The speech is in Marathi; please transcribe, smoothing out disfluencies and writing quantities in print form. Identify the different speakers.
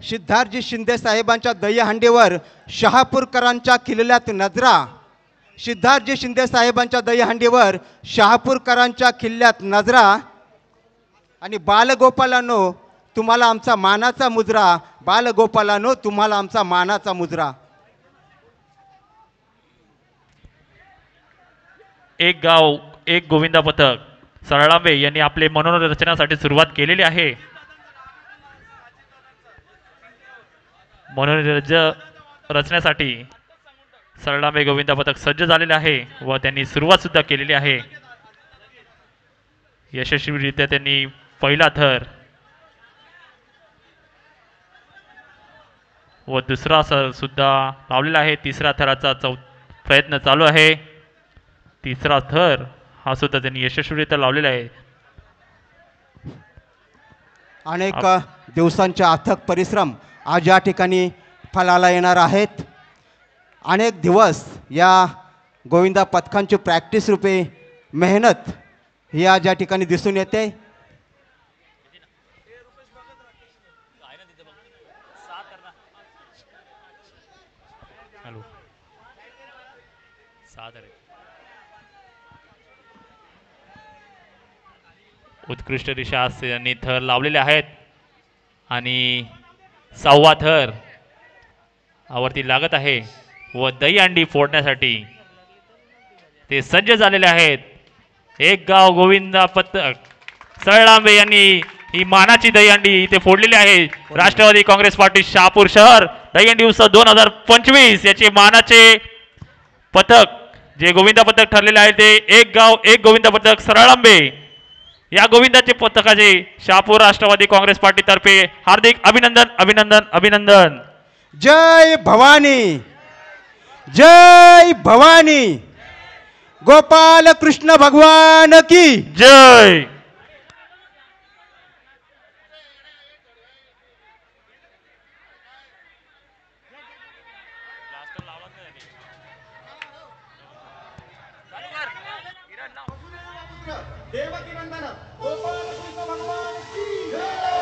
Speaker 1: सिद्धार्थजी शिंदे साहेबांच्या दहीहंडीवर शहापूरकरांच्या किल्ल्यात नजरा. सिद्धार्थजी शिंदे साहेबांच्या दहीहंडीवर शहापूरकरांच्या किल्ल्यात नजरा. आणि बालगोपालांनो तुम्हाला आमचा मानाचा मुजरा. बालगोपालांनो तुम्हाला आमचा मानाचा मुजरा.
Speaker 2: एक गाव एक गोविंदा पथक सरळांबे यांनी आपले मनोरंजनासाठी सुरुवात केलेली आहे. मनोरंजन रचण्यासाठी सरळांबे गोविंदा पथक सज्ज झालेले आहे व त्यांनी सुरुवात सुद्धा केलेली आहे. यशस्वीरित्या त्यांनी पहिला थर व दुसरा थर सुद्धा लावलेला आहे. तिसऱ्या थराचा प्रयत्न चालू आहे. तिसरा थर हा सुद्धा त्यांनी यशस्वीरित्या लावलेला आहे.
Speaker 1: अनेक दिवसांचे अथक परिश्रम आज या ठिकाणी फलाला येणार आहेत. अनेक दिवस या गोविंदा पथकांची प्रॅक्टिस रूपे मेहनत ही आज या ठिकाणी दिसून येते.
Speaker 2: उत्कृष्ट दिशा यांनी थर लावलेले आहेत आणि सहावा थर आवरती लागत आहे व दहीहंडी फोडण्यासाठी ते सज्ज झालेले आहेत. एक गाव गोविंदा पथक सरळांबे यांनी ही मानाची दहीहंडी इथे फोडलेली आहे. राष्ट्रवादी काँग्रेस पार्टी शहापूर शहर दहीहंडी उत्सव 2025 याचे मानाचे पथक जे गोविंदा पथक ठरलेले आहे ते एक गाव एक गोविंदा पथक सरळांबे या गोविंदाचे पथकाचे शहापूर राष्ट्रवादी काँग्रेस पार्टी तर्फे हार्दिक अभिनंदन अभिनंदन अभिनंदन.
Speaker 1: जय भवानी जय भवानी. गोपाल कृष्ण भगवान की
Speaker 2: जय.
Speaker 1: देवकी नंदन गोपाल कृष्ण भगवान की जय.